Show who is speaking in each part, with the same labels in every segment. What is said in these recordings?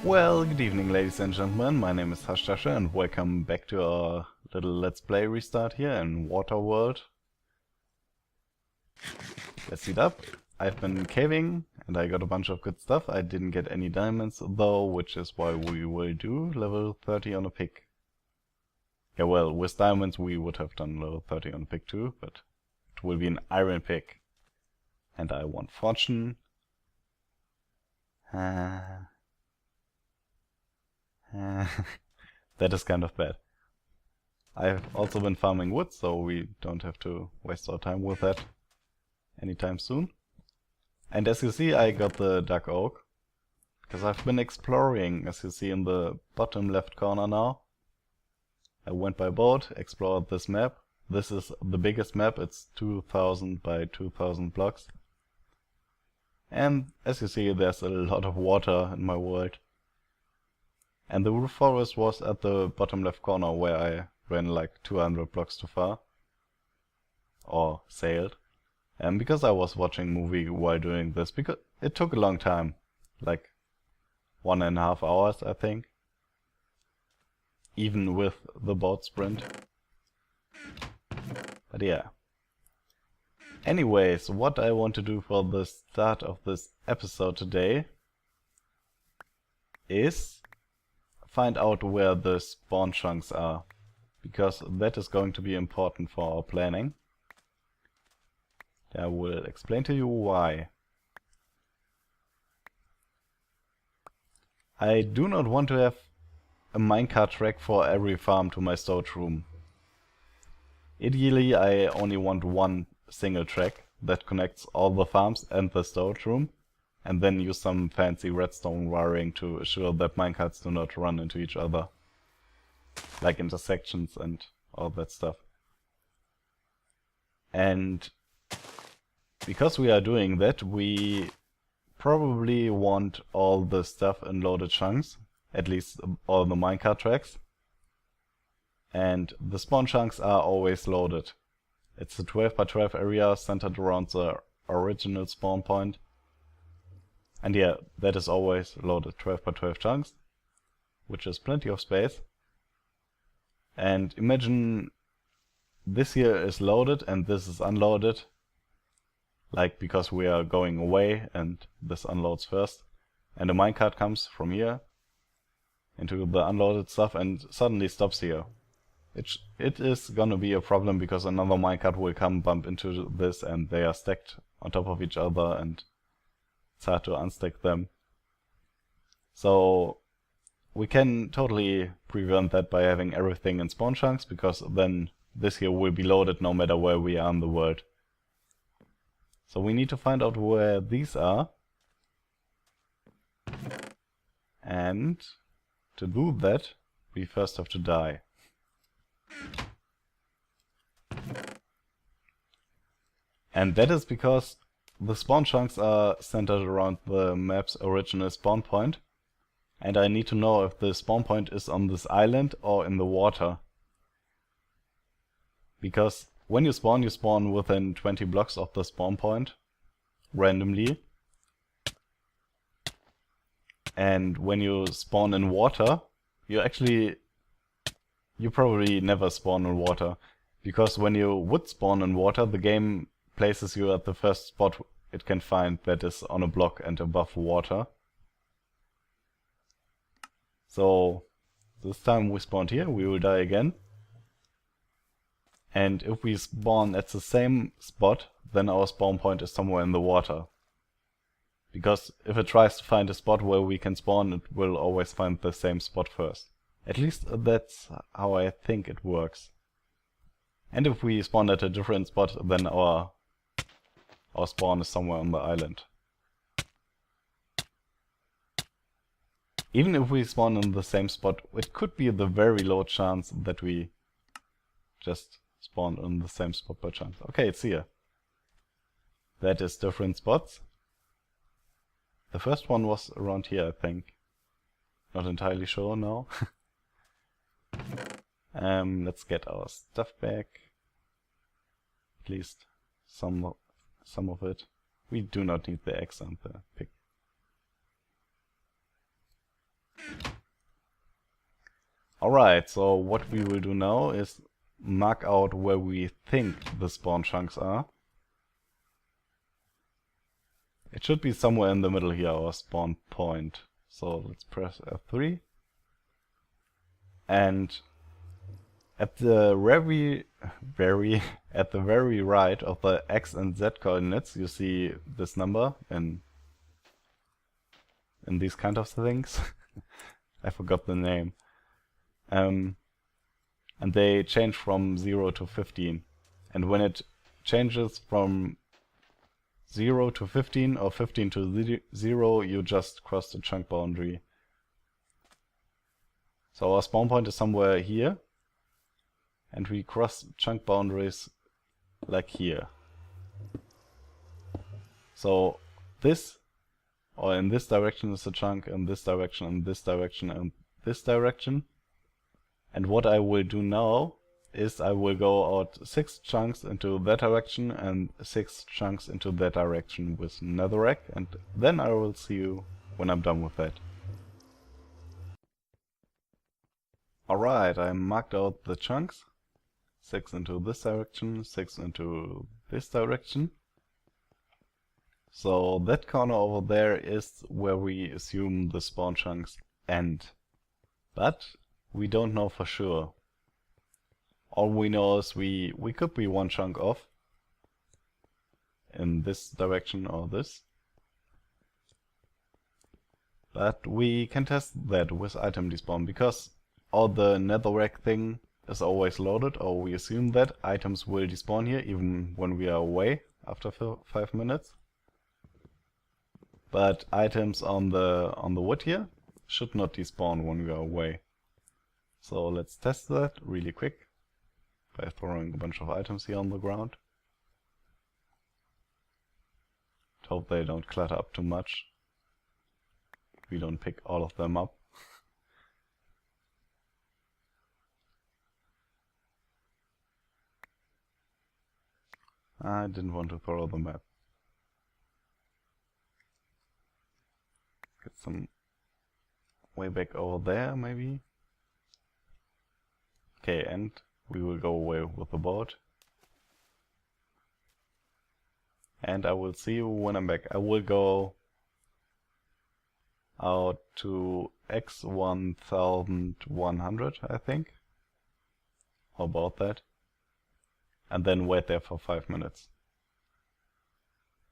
Speaker 1: Well, good evening ladies and gentlemen, my name is Hashtasha and welcome back to our little Let's Play restart here in Water World. Let's heat up. I've been caving and I got a bunch of good stuff. I didn't get any diamonds though, which is why we will do level 30 on a pick. Yeah, well, with diamonds we would have done level 30 on a pick too, but it will be an iron pick. And I want fortune. That is kind of bad. I've also been farming wood, so we don't have to waste our time with that anytime soon. And as you see, I got the dark oak, because I've been exploring, as you see in the bottom left corner now. I went by boat, explored this map. This is the biggest map, it's 2000 by 2000 blocks. And as you see, there's a lot of water in my world. And the roof forest was at the bottom left corner where I ran like 200 blocks too far. Or sailed. And because I was watching a movie while doing this, because it took a long time. Like 1.5 hours, I think. Even with the boat sprint. But yeah. Anyways, what I want to do for the start of this episode today is find out where the spawn chunks are, because that is going to be important for our planning. I will explain to you why. I do not want to have a minecart track for every farm to my storage room. Ideally, I only want one single track that connects all the farms and the storage room, and then use some fancy redstone wiring to assure that minecarts do not run into each other. Like intersections and all that stuff. And because we are doing that, we probably want all the stuff in loaded chunks, at least all the minecart tracks. And the spawn chunks are always loaded. It's a 12 by 12 area centered around the original spawn point. And yeah, that is always loaded 12 by 12 chunks, which is plenty of space. And imagine this here is loaded and this is unloaded, like because we are going away and this unloads first. And a minecart comes from here into the unloaded stuff and suddenly stops here. It is gonna be a problem because another minecart will come bump into this and they are stacked on top of each other and it's hard to unstack them. So we can totally prevent that by having everything in spawn chunks, because then this here will be loaded no matter where we are in the world. So we need to find out where these are. And to do that, we first have to die. And that is because the spawn chunks are centered around the map's original spawn point, and I need to know if the spawn point is on this island or in the water. Because when you spawn within 20 blocks of the spawn point, randomly. And when you spawn in water, you probably never spawn in water. Because when you would spawn in water, the game places you at the first spot it can find that is on a block and above water. So this time we spawned here, we will die again. And if we spawn at the same spot, then our spawn point is somewhere in the water. Because if it tries to find a spot where we can spawn, it will always find the same spot first. At least that's how I think it works. And if we spawn at a different spot, then our spawn is somewhere on the island. Even if we spawn in the same spot, it could be the very low chance that we just spawn in the same spot by chance. Okay, it's here. That is different spots. The first one was around here, I think. Not entirely sure now. Let's get our stuff back. At least some of it. We do not need the X and the pick. Alright, so what we will do now is mark out where we think the spawn chunks are. It should be somewhere in the middle here, our spawn point. So let's press F3. And at the very right of the X and Z coordinates, you see this number in these kind of things. I forgot the name. And they change from 0 to 15. And when it changes from 0 to 15 or 15 to 0, you just cross the chunk boundary. So our spawn point is somewhere here, and we cross chunk boundaries like here. So this, or in this direction is a chunk, in this direction, in this direction, and this direction. And what I will do now is I will go out 6 chunks into that direction and 6 chunks into that direction with netherrack, and then I will see you when I'm done with that. Alright, I marked out the chunks. 6 into this direction, 6 into this direction. So that corner over there is where we assume the spawn chunks end. But we don't know for sure. All we know is we could be one chunk off in this direction or this. But we can test that with item despawn, because all the netherrack thing is always loaded, or we assume that items will despawn here even when we are away after 5 minutes. But items on the wood here should not despawn when we are away. So let's test that really quick by throwing a bunch of items here on the ground. Hope they don't clutter up too much. We don't pick all of them up. I didn't want to throw the map. Get some way back over there, maybe. Okay, and we will go away with the boat. And I will see you when I'm back. I will go out to X1100, I think. How about that? And then wait there for 5 minutes.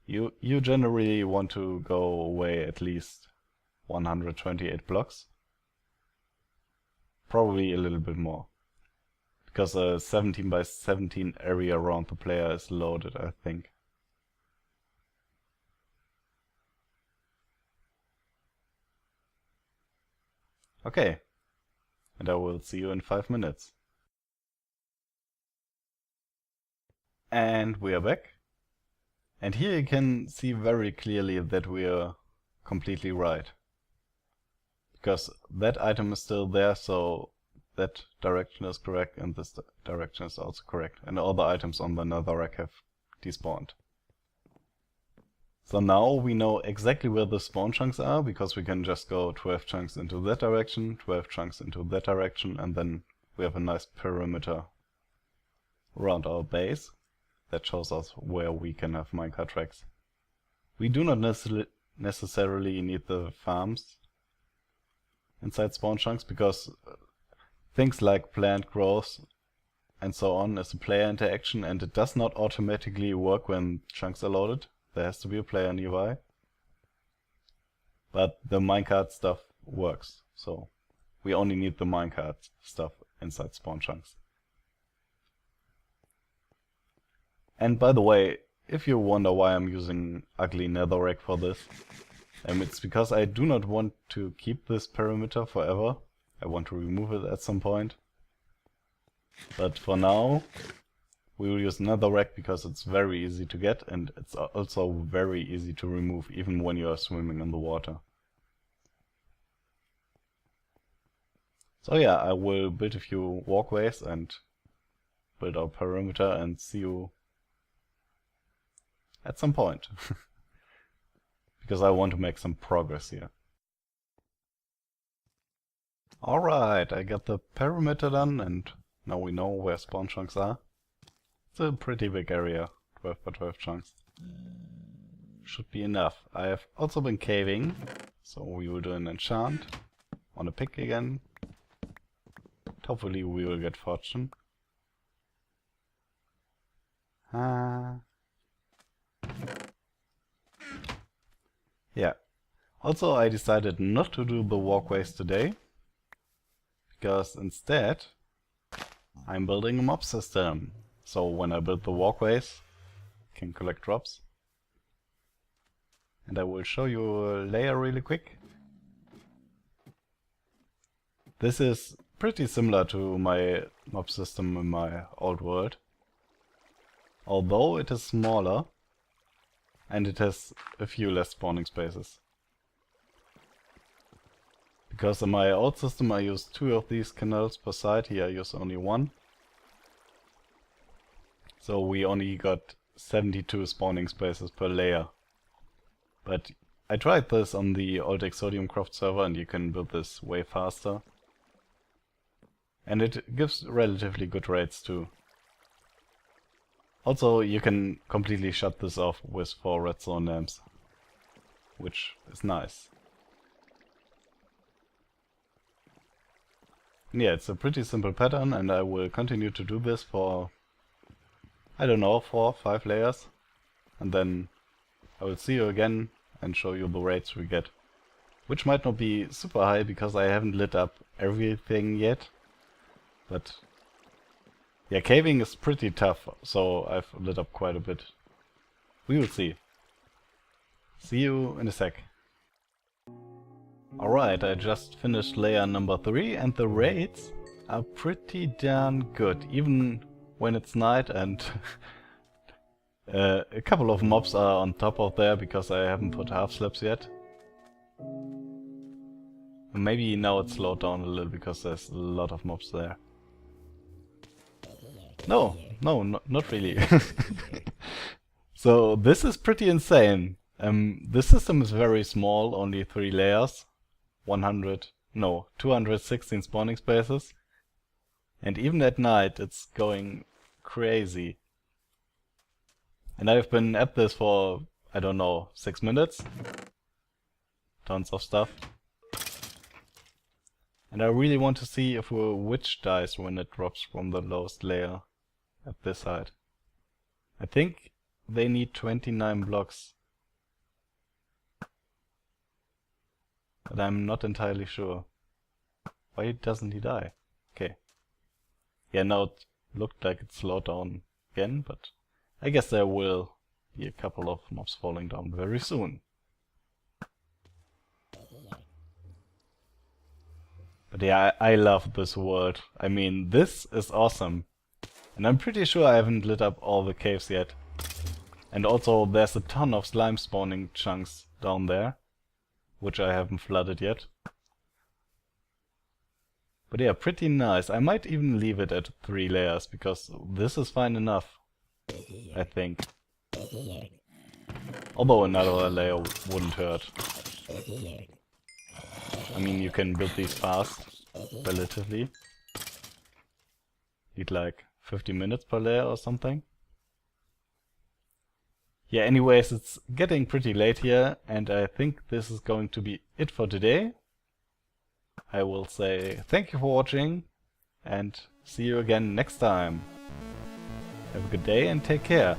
Speaker 1: You generally want to go away at least 128 blocks. Probably a little bit more. Because a 17 by 17 area around the player is loaded, I think. Okay. And I will see you in 5 minutes. And we are back. And here you can see very clearly that we are completely right. Because that item is still there, so that direction is correct and this direction is also correct. And all the items on the netherrack have despawned. So now we know exactly where the spawn chunks are, because we can just go 12 chunks into that direction, 12 chunks into that direction, and then we have a nice perimeter around our base that shows us where we can have minecart tracks. We do not necessarily need the farms inside spawn chunks, because things like plant growth and so on is a player interaction, and it does not automatically work when chunks are loaded. There has to be a player nearby. But the minecart stuff works, so we only need the minecart stuff inside spawn chunks. And by the way, if you wonder why I'm using ugly netherrack for this, it's because I do not want to keep this perimeter forever. I want to remove it at some point. But for now, we will use netherrack because it's very easy to get, and it's also very easy to remove even when you are swimming in the water. So yeah, I will build a few walkways and build our perimeter and see you at some point. because I want to make some progress here. Alright, I got the perimeter done, and now we know where spawn chunks are. It's a pretty big area, 12 by 12 chunks. Should be enough. I have also been caving, so we will do an enchant on a pick again. Hopefully we will get fortune. Yeah. Also, I decided not to do the walkways today, because instead I'm building a mob system. So when I build the walkways, I can collect drops. And I will show you a layer really quick. This is pretty similar to my mob system in my old world, although it is smaller and it has a few less spawning spaces. Because in my old system I used 2 of these canals per side, here I use only 1. So we only got 72 spawning spaces per layer. But I tried this on the old Exodium Craft server and you can build this way faster. And it gives relatively good rates too. Also, you can completely shut this off with 4 redstone lamps, which is nice. And yeah, it's a pretty simple pattern, and I will continue to do this for, I don't know, 4 or 5 layers. And then I will see you again and show you the rates we get. Which might not be super high because I haven't lit up everything yet. But yeah, caving is pretty tough, so I've lit up quite a bit. We will see. See you in a sec. Alright, I just finished layer number 3 and the rates are pretty darn good, even when it's night, and a couple of mobs are on top of there because I haven't put half slabs yet. Maybe now it's slowed down a little because there's a lot of mobs there. No, not really. So this is pretty insane. This system is very small, only 3 layers, 216 spawning spaces. And even at night it's going crazy. And I've been at this for, I don't know, 6 minutes. Tons of stuff. And I really want to see if a witch dies when it drops from the lowest layer at this height. I think they need 29 blocks. But I'm not entirely sure. Why doesn't he die? Okay. Yeah, now it looked like it slowed down again, but I guess there will be a couple of mobs falling down very soon. But yeah, I love this world. I mean, this is awesome. And I'm pretty sure I haven't lit up all the caves yet. And also there's a ton of slime spawning chunks down there, which I haven't flooded yet. But yeah, pretty nice. I might even leave it at 3 layers, because this is fine enough, I think. Although another layer wouldn't hurt. I mean, you can build these fast, relatively. Need like 50 minutes per layer or something. Yeah, anyways, it's getting pretty late here, and I think this is going to be it for today. I will say thank you for watching, and see you again next time. Have a good day and take care.